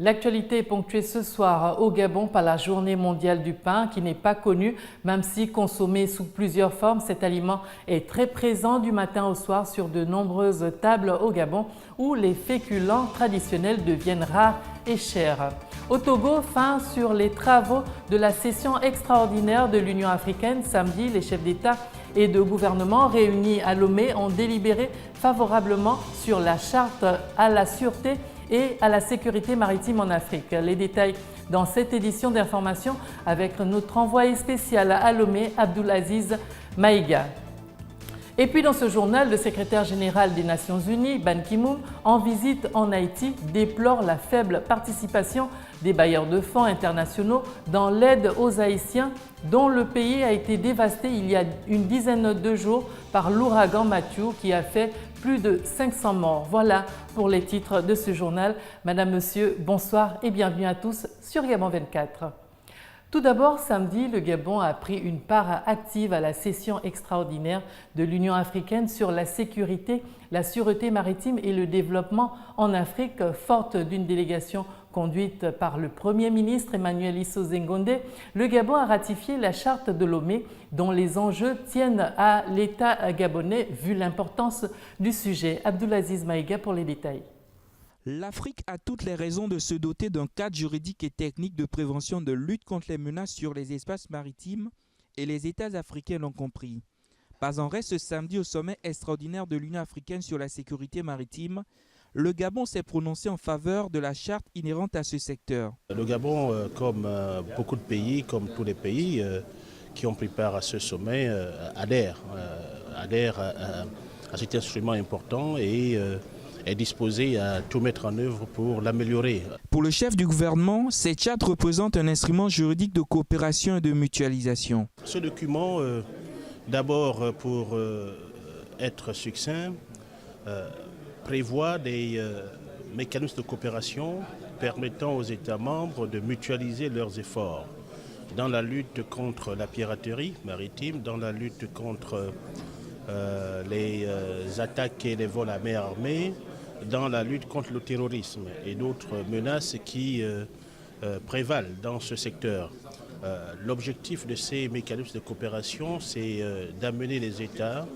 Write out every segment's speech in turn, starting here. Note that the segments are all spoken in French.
L'actualité est ponctuée ce soir au Gabon par la journée mondiale du pain qui n'est pas connue, même si consommé sous plusieurs formes, cet aliment est très présent du matin au soir sur de nombreuses tables au Gabon où les féculents traditionnels deviennent rares et chers. Au Togo, fin sur les travaux de la session extraordinaire de l'Union africaine. Samedi, les chefs d'État et de gouvernement réunis à Lomé ont délibéré favorablement sur la charte à la sûreté et à la sécurité maritime en Afrique. Les détails dans cette édition d'information avec notre envoyé spécial à Lomé, Abdulaziz Maïga. Et puis dans ce journal, le secrétaire général des Nations Unies, Ban Ki-moon, en visite en Haïti, déplore la faible participation des bailleurs de fonds internationaux dans l'aide aux Haïtiens dont le pays a été dévasté il y a une dizaine de jours par l'ouragan Matthew qui a fait plus de 500 morts. Voilà pour les titres de ce journal. Madame, Monsieur, bonsoir et bienvenue à tous sur Gabon 24. Tout d'abord, samedi, le Gabon a pris une part active à la session extraordinaire de l'Union africaine sur la sécurité, la sûreté maritime et le développement en Afrique, forte d'une délégation conduite par le Premier ministre Emmanuel Issou Zengonde. Le Gabon a ratifié la charte de Lomé dont les enjeux tiennent à l'État gabonais vu l'importance du sujet. Abdulaziz Maïga pour les détails. L'Afrique a toutes les raisons de se doter d'un cadre juridique et technique de prévention de lutte contre les menaces sur les espaces maritimes et les États africains l'ont compris. Pas en reste ce samedi au sommet extraordinaire de l'Union africaine sur la sécurité maritime, le Gabon s'est prononcé en faveur de la charte inhérente à ce secteur. Le Gabon, comme beaucoup de pays, comme tous les pays qui ont pris part à ce sommet, adhère à cet instrument important et est disposé à tout mettre en œuvre pour l'améliorer. Pour le chef du gouvernement, cette charte représente un instrument juridique de coopération et de mutualisation. Ce document, d'abord pour être succinct, prévoit des mécanismes de coopération permettant aux États membres de mutualiser leurs efforts dans la lutte contre la piraterie maritime, dans la lutte contre les attaques et les vols à main armée, dans la lutte contre le terrorisme et d'autres menaces qui prévalent dans ce secteur. L'objectif de ces mécanismes de coopération, c'est d'amener les États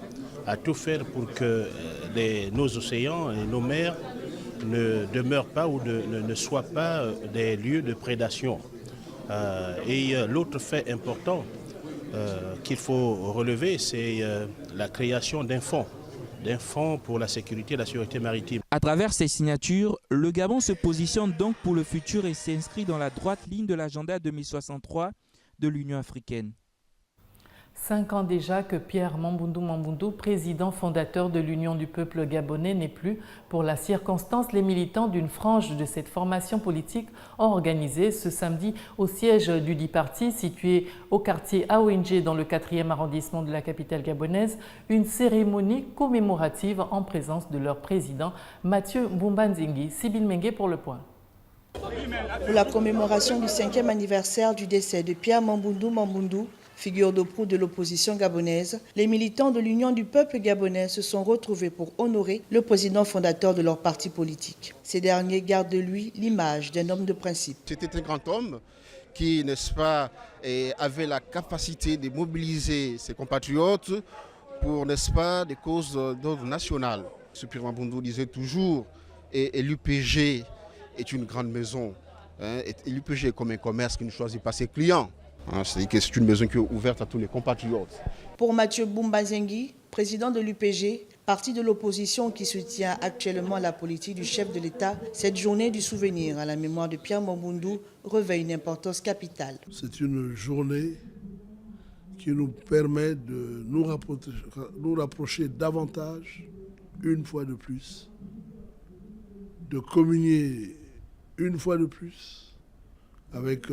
à tout faire pour que nos océans et nos mers ne demeurent pas ou ne soient pas des lieux de prédation. Et l'autre fait important qu'il faut relever, c'est la création d'un fonds pour la sécurité et la sûreté maritime. À travers ces signatures, le Gabon se positionne donc pour le futur et s'inscrit dans la droite ligne de l'agenda 2063 de l'Union africaine. 5 ans déjà que Pierre Mamboundou, président fondateur de l'Union du peuple gabonais, n'est plus. Pour la circonstance, les militants d'une frange de cette formation politique ont organisé ce samedi au siège du dit parti, situé au quartier Aouindjé dans le 4e arrondissement de la capitale gabonaise, une cérémonie commémorative en présence de leur président Mathieu Boumba-Nzingui. Sibylle Mengue pour le point. Pour la commémoration du 5e anniversaire du décès de Pierre Mamboundou, figure de proue de l'opposition gabonaise, les militants de l'Union du peuple gabonais se sont retrouvés pour honorer le président fondateur de leur parti politique. Ces derniers gardent de lui l'image d'un homme de principe. C'était un grand homme qui, n'est-ce pas, avait la capacité de mobiliser ses compatriotes pour, n'est-ce pas, des causes d'ordre national. Ce Pierre Mamboundou disait toujours, et l'UPG est une grande maison. Et l'UPG est comme un commerce qui ne choisit pas ses clients. C'est-à-dire que c'est une maison qui est ouverte à tous les compatriotes. Pour Mathieu Boumba-Nzingui, président de l'UPG, parti de l'opposition qui soutient actuellement la politique du chef de l'État, cette journée du souvenir à la mémoire de Pierre Mamboundou revêt une importance capitale. C'est une journée qui nous permet de nous rapprocher davantage, une fois de plus, de communier une fois de plus avec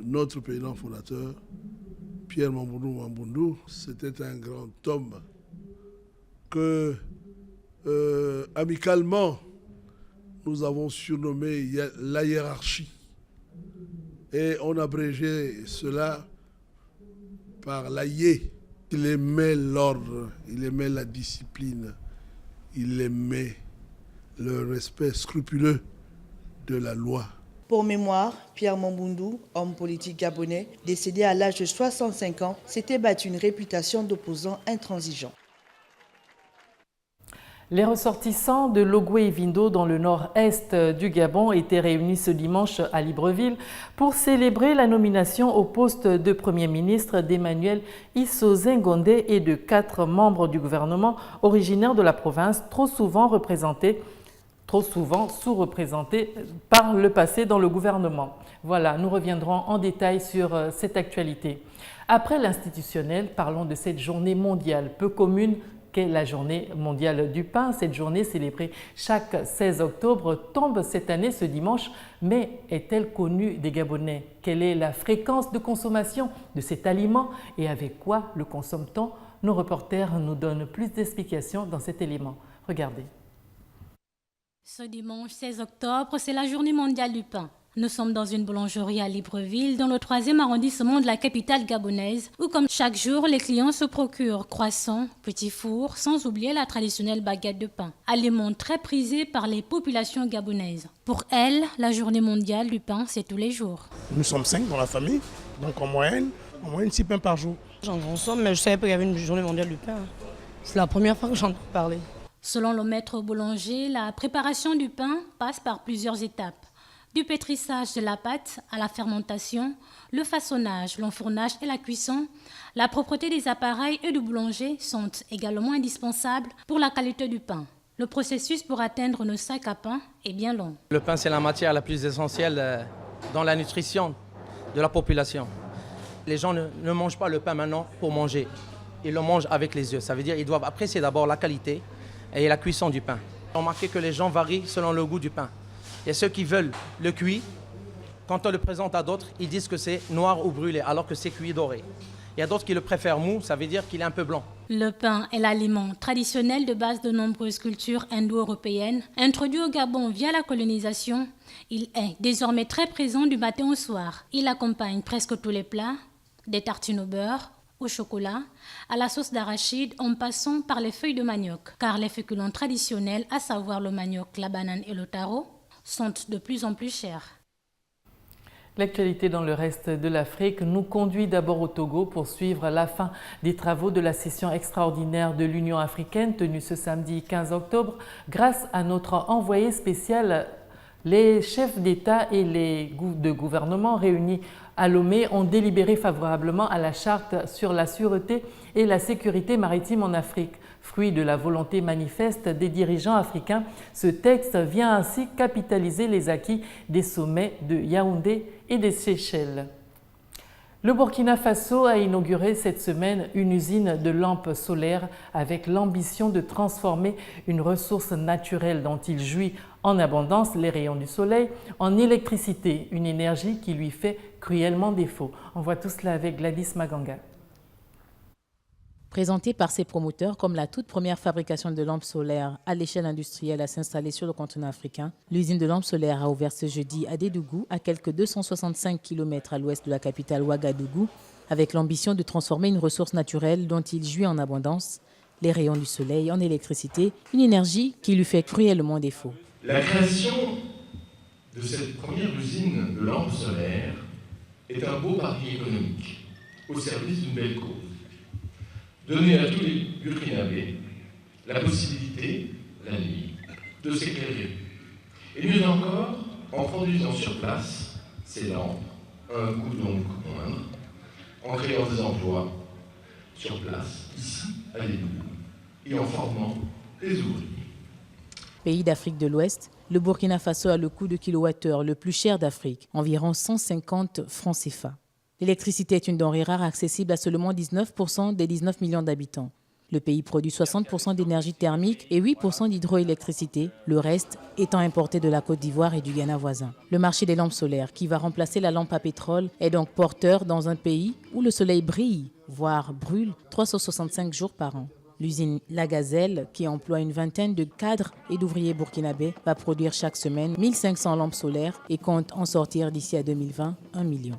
notre président fondateur, Pierre Mamboundou. C'était un grand homme que, amicalement, nous avons surnommé la hiérarchie. Et on abrégeait cela par l'AIE. Il aimait l'ordre, il aimait la discipline, il aimait le respect scrupuleux de la loi. Pour mémoire, Pierre Mambundu, homme politique gabonais, décédé à l'âge de 65 ans, s'était battu une réputation d'opposant intransigeant. Les ressortissants de Logoué et Vindo dans le nord-est du Gabon étaient réunis ce dimanche à Libreville pour célébrer la nomination au poste de Premier ministre d'Emmanuel Issozé Ngondé et de 4 membres du gouvernement originaires de la province, trop souvent sous-représentés par le passé dans le gouvernement. Voilà, nous reviendrons en détail sur cette actualité. Après l'institutionnel, parlons de cette journée mondiale peu commune qu'est la journée mondiale du pain. Cette journée célébrée chaque 16 octobre tombe cette année ce dimanche, mais est-elle connue des Gabonais? Quelle est la fréquence de consommation de cet aliment et avec quoi le consomme-t-on? Nos reporters nous donnent plus d'explications dans cet élément. Regardez. Ce dimanche 16 octobre, c'est la journée mondiale du pain. Nous sommes dans une boulangerie à Libreville, dans le 3e arrondissement de la capitale gabonaise, où comme chaque jour, les clients se procurent croissants, petits fours, sans oublier la traditionnelle baguette de pain, aliment très prisé par les populations gabonaises. Pour elles, la journée mondiale du pain, c'est tous les jours. Nous sommes 5 dans la famille, donc en moyenne 6 pains par jour. J'en consomme, mais je ne savais pas qu'il y avait une journée mondiale du pain. C'est la première fois que j'entends parler. Selon le maître boulanger, la préparation du pain passe par plusieurs étapes. Du pétrissage de la pâte à la fermentation, le façonnage, l'enfournage et la cuisson, la propreté des appareils et du boulanger sont également indispensables pour la qualité du pain. Le processus pour atteindre nos sacs à pain est bien long. Le pain, c'est la matière la plus essentielle dans la nutrition de la population. Les gens ne mangent pas le pain maintenant pour manger. Ils le mangent avec les yeux. Ça veut dire qu'ils doivent apprécier d'abord la qualité et la cuisson du pain. Remarquez que les gens varient selon le goût du pain. Il y a ceux qui veulent le cuit. Quand on le présente à d'autres, ils disent que c'est noir ou brûlé, alors que c'est cuit doré. Il y a d'autres qui le préfèrent mou, ça veut dire qu'il est un peu blanc. Le pain est l'aliment traditionnel de base de nombreuses cultures indo-européennes. Introduit au Gabon via la colonisation, il est désormais très présent du matin au soir. Il accompagne presque tous les plats, des tartines au beurre, au chocolat, à la sauce d'arachide en passant par les feuilles de manioc. Car les féculents traditionnels, à savoir le manioc, la banane et le taro, sont de plus en plus chers. L'actualité dans le reste de l'Afrique nous conduit d'abord au Togo pour suivre la fin des travaux de la session extraordinaire de l'Union africaine tenue ce samedi 15 octobre. Grâce à notre envoyé spécial, les chefs d'État et de gouvernement réunis à Lomé ont délibéré favorablement à la charte sur la sûreté et la sécurité maritime en Afrique. Fruit de la volonté manifeste des dirigeants africains, ce texte vient ainsi capitaliser les acquis des sommets de Yaoundé et des Seychelles. Le Burkina Faso a inauguré cette semaine une usine de lampes solaires avec l'ambition de transformer une ressource naturelle dont il jouit en abondance, les rayons du soleil, en électricité, une énergie qui lui fait cruellement défaut. On voit tout cela avec Gladys Maganga. Présentée par ses promoteurs comme la toute première fabrication de lampes solaires à l'échelle industrielle à s'installer sur le continent africain, l'usine de lampes solaires a ouvert ce jeudi à Dédougou, à quelques 265 km à l'ouest de la capitale Ouagadougou, avec l'ambition de transformer une ressource naturelle dont il jouit en abondance, les rayons du soleil, en électricité, une énergie qui lui fait cruellement défaut. La création de cette première usine de lampes solaires est un beau pari économique au service d'une belle cause. Donner à tous les Burkinabés la possibilité, la nuit, de s'éclairer. Et mieux encore, en produisant sur place ces lampes, à un coût donc moindre, en créant des emplois sur place, ici, à Dédougou, et en formant les ouvriers. Pays d'Afrique de l'Ouest, le Burkina Faso a le coût de kilowattheure le plus cher d'Afrique, environ 150 francs CFA. L'électricité est une denrée rare accessible à seulement 19% des 19 millions d'habitants. Le pays produit 60% d'énergie thermique et 8% d'hydroélectricité, le reste étant importé de la Côte d'Ivoire et du Ghana voisin. Le marché des lampes solaires, qui va remplacer la lampe à pétrole, est donc porteur dans un pays où le soleil brille, voire brûle, 365 jours par an. L'usine La Gazelle, qui emploie une vingtaine de cadres et d'ouvriers burkinabés, va produire chaque semaine 1500 lampes solaires et compte en sortir d'ici à 2020 1 million.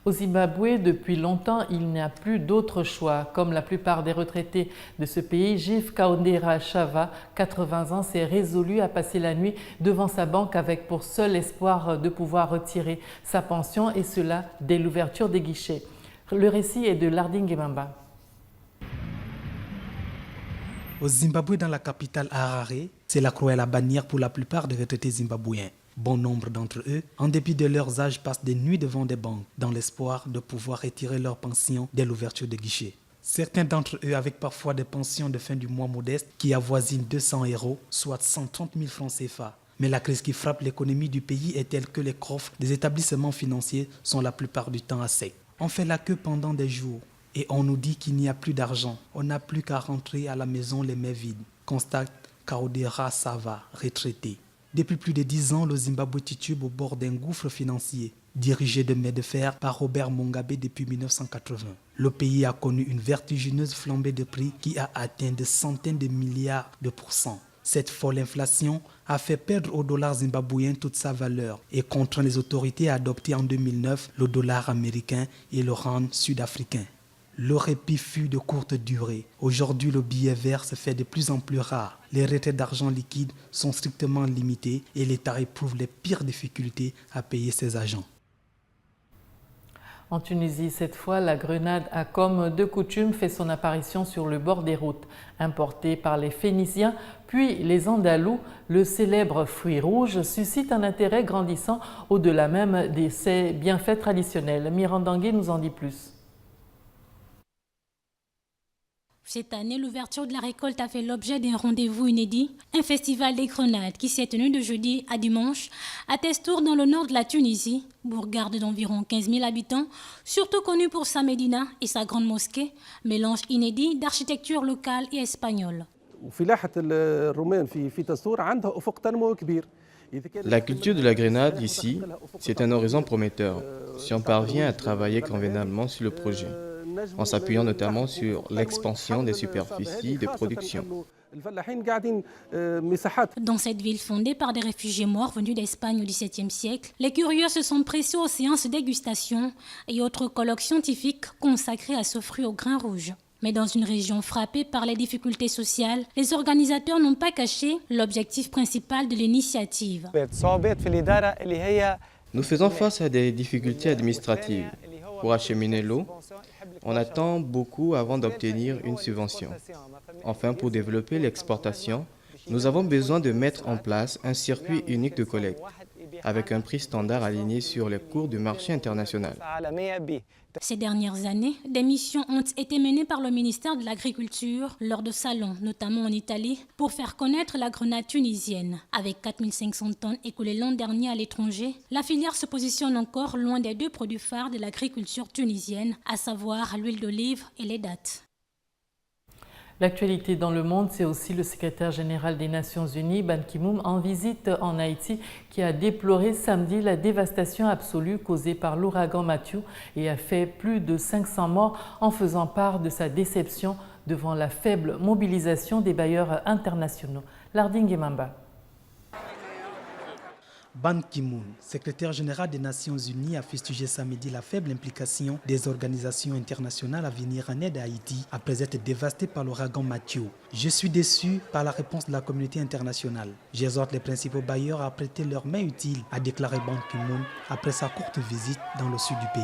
Au Zimbabwe, depuis longtemps, il n'y a plus d'autre choix. Comme la plupart des retraités de ce pays, Gif Kaondera Chava, 80 ans, s'est résolu à passer la nuit devant sa banque avec pour seul espoir de pouvoir retirer sa pension, et cela dès l'ouverture des guichets. Le récit est de Larding Mamba. Au Zimbabwe, dans la capitale Harare, c'est la croix et la bannière pour la plupart des retraités zimbabwéens. Bon nombre d'entre eux, en dépit de leurs âges, passent des nuits devant des banques dans l'espoir de pouvoir retirer leur pension dès l'ouverture des guichets. Certains d'entre eux avec parfois des pensions de fin du mois modestes qui avoisinent 200 €, soit 130 000 francs CFA. Mais la crise qui frappe l'économie du pays est telle que les coffres des établissements financiers sont la plupart du temps à sec. On fait la queue pendant des jours et on nous dit qu'il n'y a plus d'argent. On n'a plus qu'à rentrer à la maison les mains vides, constate Kaondera Chava, retraité. Depuis plus de 10 ans, le Zimbabwe titube au bord d'un gouffre financier, dirigé de main de fer par Robert Mugabe depuis 1980. Le pays a connu une vertigineuse flambée de prix qui a atteint des centaines de milliards de pourcents. Cette folle inflation a fait perdre au dollar zimbabwéen toute sa valeur et contraint les autorités à adopter en 2009 le dollar américain et le rand sud-africain. Le répit fut de courte durée. Aujourd'hui, le billet vert se fait de plus en plus rare. Les retraits d'argent liquide sont strictement limités et l'État éprouve les pires difficultés à payer ses agents. En Tunisie, cette fois, la grenade a comme de coutume fait son apparition sur le bord des routes. Importé par les Phéniciens, puis les Andalous, le célèbre fruit rouge suscite un intérêt grandissant au-delà même de ses bienfaits traditionnels. Mirandangui nous en dit plus. Cette année, l'ouverture de la récolte a fait l'objet d'un rendez-vous inédit. Un festival des grenades qui s'est tenu de jeudi à dimanche à Testour dans le nord de la Tunisie, bourgade d'environ 15 000 habitants, surtout connu pour sa médina et sa grande mosquée, mélange inédit d'architecture locale et espagnole. La culture de la grenade ici, c'est un horizon prometteur, si on parvient à travailler convenablement sur le projet, en s'appuyant notamment sur l'expansion des superficies de production. Dans cette ville fondée par des réfugiés morts venus d'Espagne au XVIIe siècle, les curieux se sont pressés aux séances dégustation et autres colloques scientifiques consacrés à ce fruit au grain rouge. Mais dans une région frappée par les difficultés sociales, les organisateurs n'ont pas caché l'objectif principal de l'initiative. Nous faisons face à des difficultés administratives. Pour acheminer l'eau, on attend beaucoup avant d'obtenir une subvention. Enfin, pour développer l'exportation, nous avons besoin de mettre en place un circuit unique de collecte, avec un prix standard aligné sur les cours du marché international. Ces dernières années, des missions ont été menées par le ministère de l'Agriculture lors de salons, notamment en Italie, pour faire connaître la grenade tunisienne. Avec 4500 tonnes écoulées l'an dernier à l'étranger, la filière se positionne encore loin des deux produits phares de l'agriculture tunisienne, à savoir l'huile d'olive et les dattes. L'actualité dans le monde, c'est aussi le secrétaire général des Nations Unies, Ban Ki-moon, en visite en Haïti, qui a déploré samedi la dévastation absolue causée par l'ouragan Matthew et a fait plus de 500 morts en faisant part de sa déception devant la faible mobilisation des bailleurs internationaux. Larding Mamba. Ban Ki-moon, secrétaire général des Nations Unies, a fustigé samedi la faible implication des organisations internationales à venir en aide à Haïti après être dévastée par l'ouragan Matthew. Je suis déçu par la réponse de la communauté internationale. J'exhorte les principaux bailleurs à prêter leur main utile, a déclaré Ban Ki-moon après sa courte visite dans le sud du pays.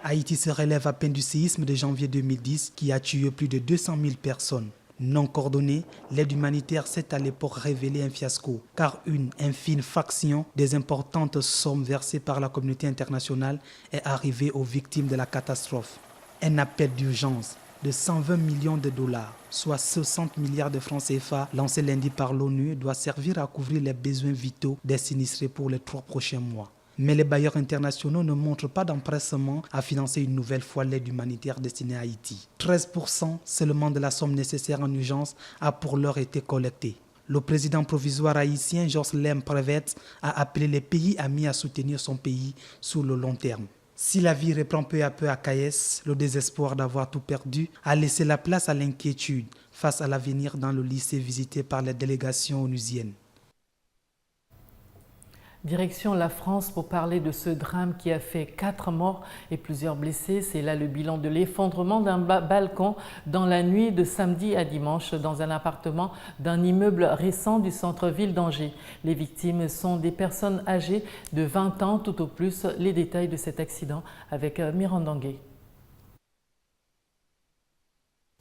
Haïti se relève à peine du séisme de janvier 2010 qui a tué plus de 200 000 personnes. Non coordonnée, l'aide humanitaire s'est à l'époque révélée un fiasco, car une infime fraction des importantes sommes versées par la communauté internationale est arrivée aux victimes de la catastrophe. Un appel d'urgence de 120 millions de dollars, soit 60 milliards de francs CFA, lancé lundi par l'ONU, doit servir à couvrir les besoins vitaux des sinistrés pour les 3 prochains mois. Mais les bailleurs internationaux ne montrent pas d'empressement à financer une nouvelle fois l'aide humanitaire destinée à Haïti. 13% seulement de la somme nécessaire en urgence a pour l'heure été collectée. Le président provisoire haïtien, Jocelyn Prévet, a appelé les pays amis à soutenir son pays sur le long terme. Si la vie reprend peu à peu à Kayes, le désespoir d'avoir tout perdu a laissé la place à l'inquiétude face à l'avenir dans le lycée visité par les délégations onusiennes. Direction la France pour parler de ce drame qui a fait 4 morts et plusieurs blessés. C'est là le bilan de l'effondrement d'un balcon dans la nuit de samedi à dimanche dans un appartement d'un immeuble récent du centre-ville d'Angers. Les victimes sont des personnes âgées de 20 ans tout au plus. Les détails de cet accident avec Miranda Ngué.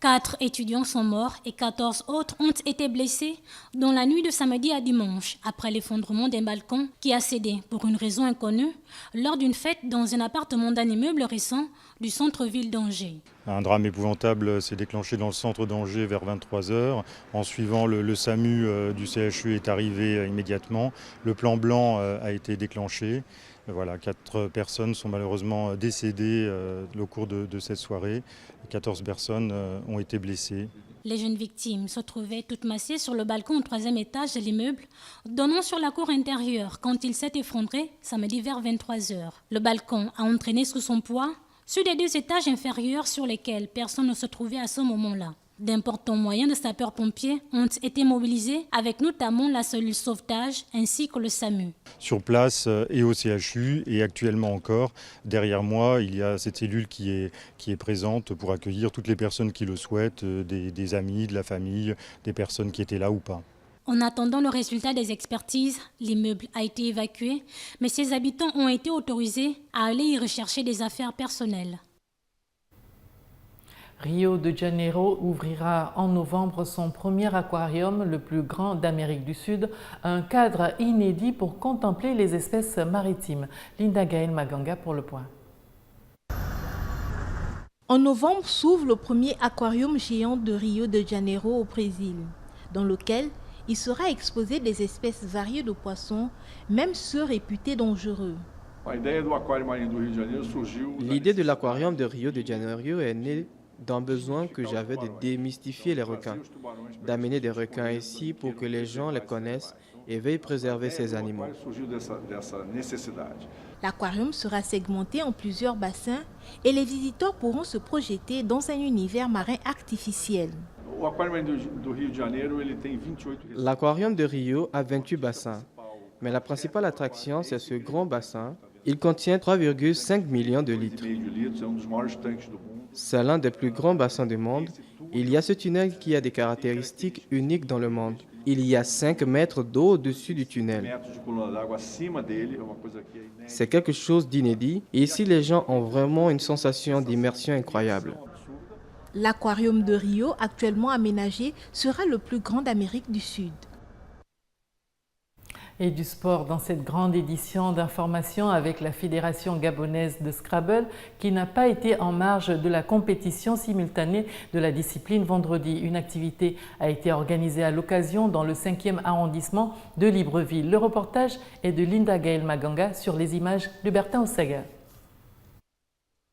4 étudiants sont morts et 14 autres ont été blessés dans la nuit de samedi à dimanche après l'effondrement d'un balcon qui a cédé pour une raison inconnue lors d'une fête dans un appartement d'un immeuble récent du centre-ville d'Angers. Un drame épouvantable s'est déclenché dans le centre d'Angers vers 23 h. En suivant, le SAMU du CHU est arrivé immédiatement. Le plan blanc a été déclenché. Voilà, 4 personnes sont malheureusement décédées au cours de cette soirée. 14 personnes ont été blessées. Les jeunes victimes se trouvaient toutes massées sur le balcon au 3e étage de l'immeuble, donnant sur la cour intérieure quand il s'est effondré samedi vers 23 h. Le balcon a entraîné sous son poids sur les 2 étages inférieurs sur lesquels personne ne se trouvait à ce moment-là. D'importants moyens de sapeurs-pompiers ont été mobilisés avec notamment la cellule sauvetage ainsi que le SAMU. Sur place et au CHU et actuellement encore, derrière moi, il y a cette cellule qui est présente pour accueillir toutes les personnes qui le souhaitent, des amis, de la famille, des personnes qui étaient là ou pas. En attendant le résultat des expertises, l'immeuble a été évacué, mais ses habitants ont été autorisés à aller y rechercher des affaires personnelles. Rio de Janeiro ouvrira en novembre son premier aquarium, le plus grand d'Amérique du Sud, un cadre inédit pour contempler les espèces maritimes. Linda Gaël Maganga pour le point. En novembre s'ouvre le premier aquarium géant de Rio de Janeiro au Brésil, dans lequel il sera exposé des espèces variées de poissons, même ceux réputés dangereux. L'idée de l'aquarium de Rio de Janeiro est née d'un besoin que j'avais de démystifier les requins, d'amener des requins ici pour que les gens les connaissent et veuillent préserver ces animaux. L'aquarium sera segmenté en plusieurs bassins et les visiteurs pourront se projeter dans un univers marin artificiel. L'aquarium de Rio a 28 bassins, mais la principale attraction, c'est ce grand bassin. Il contient 3,5 millions de litres. C'est l'un des plus grands bassins du monde. Il y a ce tunnel qui a des caractéristiques uniques dans le monde. Il y a 5 mètres d'eau au-dessus du tunnel. C'est quelque chose d'inédit et ici les gens ont vraiment une sensation d'immersion incroyable. L'aquarium de Rio, actuellement aménagé, sera le plus grand d'Amérique du Sud. Et du sport dans cette grande édition d'information avec la Fédération gabonaise de Scrabble qui n'a pas été en marge de la compétition simultanée de la discipline vendredi. Une activité a été organisée à l'occasion dans le 5e arrondissement de Libreville. Le reportage est de Linda Gaël Maganga sur les images de Bertin Ossaga.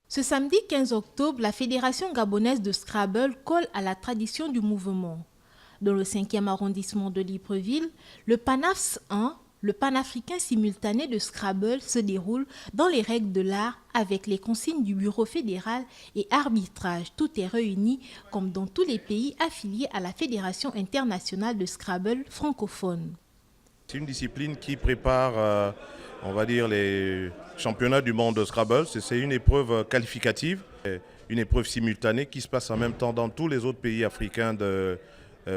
Ce samedi 15 octobre, la Fédération gabonaise de Scrabble colle à la tradition du mouvement. Dans le 5e arrondissement de Libreville, le PANAFS 1, le panafricain simultané de Scrabble, se déroule dans les règles de l'art avec les consignes du bureau fédéral et arbitrage. Tout est réuni comme dans tous les pays affiliés à la Fédération internationale de Scrabble francophone. C'est une discipline qui prépare, on va dire, les championnats du monde de Scrabble. C'est une épreuve qualificative, une épreuve simultanée qui se passe en même temps dans tous les autres pays africains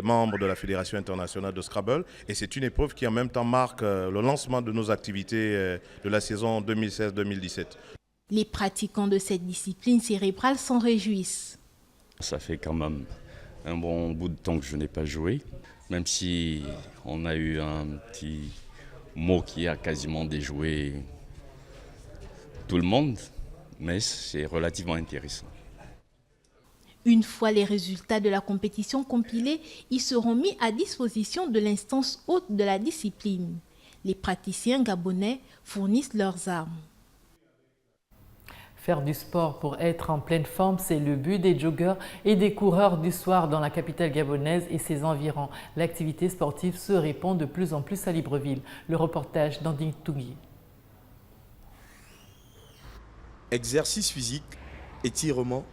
membres de la Fédération internationale de Scrabble. Et c'est une épreuve qui en même temps marque le lancement de nos activités de la saison 2016-2017. Les pratiquants de cette discipline cérébrale s'en réjouissent. Ça fait quand même un bon bout de temps que je n'ai pas joué, même si on a eu un petit mot qui a quasiment déjoué tout le monde, mais c'est relativement intéressant. Une fois les résultats de la compétition compilés, ils seront mis à disposition de l'instance haute de la discipline. Les praticiens gabonais fournissent leurs armes. Faire du sport pour être en pleine forme, c'est le but des joggeurs et des coureurs du soir dans la capitale gabonaise et ses environs. L'activité sportive se répand de plus en plus à Libreville. Le reportage d'Andine Tougui. Exercice physique, étirement,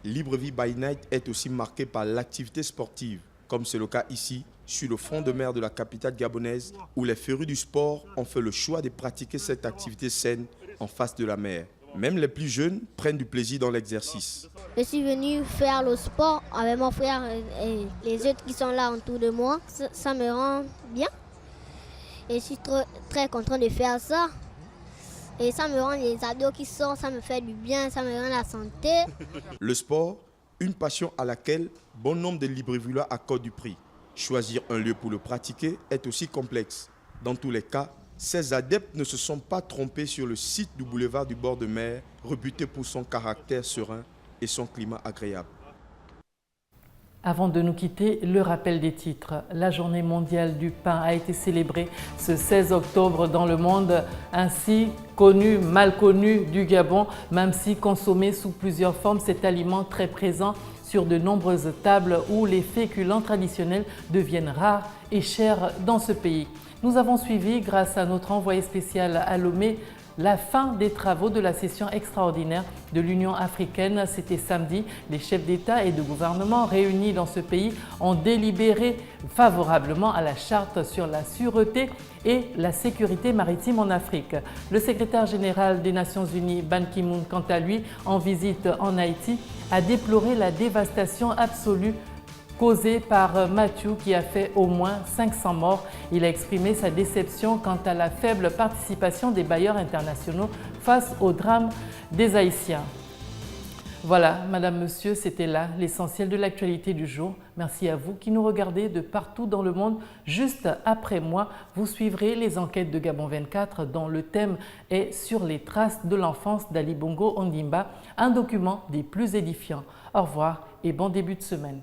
Libreville by Night est aussi marqué par l'activité sportive. comme c'est le cas ici, sur le front de mer de la capitale gabonaise, où les férus du sport ont fait le choix de pratiquer cette activité saine en face de la mer. Même les plus jeunes prennent du plaisir dans l'exercice. Je suis venu faire le sport avec mon frère et les autres qui sont là autour de moi. Ça me rend bien. Et je suis très content de faire ça. Et ça me rend les abdos qui sortent, ça me fait du bien, ça me rend la santé. Le sport, une passion à laquelle bon nombre de Libreville accordent du prix. Choisir un lieu pour le pratiquer est aussi complexe. Dans tous les cas, ces adeptes ne se sont pas trompés sur le site du boulevard du bord de mer, réputé pour son caractère serein et son climat agréable. Avant de nous quitter, le rappel des titres. La journée mondiale du pain a été célébrée ce 16 octobre dans le monde ainsi connu, mal connu du Gabon. Même si consommé sous plusieurs formes, cet aliment très présent sur de nombreuses tables où les féculents traditionnels deviennent rares et chers dans ce pays. Nous avons suivi, grâce à notre envoyé spécial à Lomé, la fin des travaux de la session extraordinaire de l'Union africaine. C'était samedi. Les chefs d'État et de gouvernement réunis dans ce pays ont délibéré favorablement à la charte sur la sûreté et la sécurité maritime en Afrique. Le secrétaire général des Nations Unies, Ban Ki-moon, quant à lui, en visite en Haïti, a déploré la dévastation absolue causée par Matthew qui a fait au moins 500 morts. Il a exprimé sa déception quant à la faible participation des bailleurs internationaux face au drame des Haïtiens. Voilà, Madame, Monsieur, c'était là l'essentiel de l'actualité du jour. Merci à vous qui nous regardez de partout dans le monde. Juste après moi, vous suivrez les enquêtes de Gabon 24 dont le thème est sur les traces de l'enfance d'Ali Bongo Ondimba, un document des plus édifiants. Au revoir et bon début de semaine.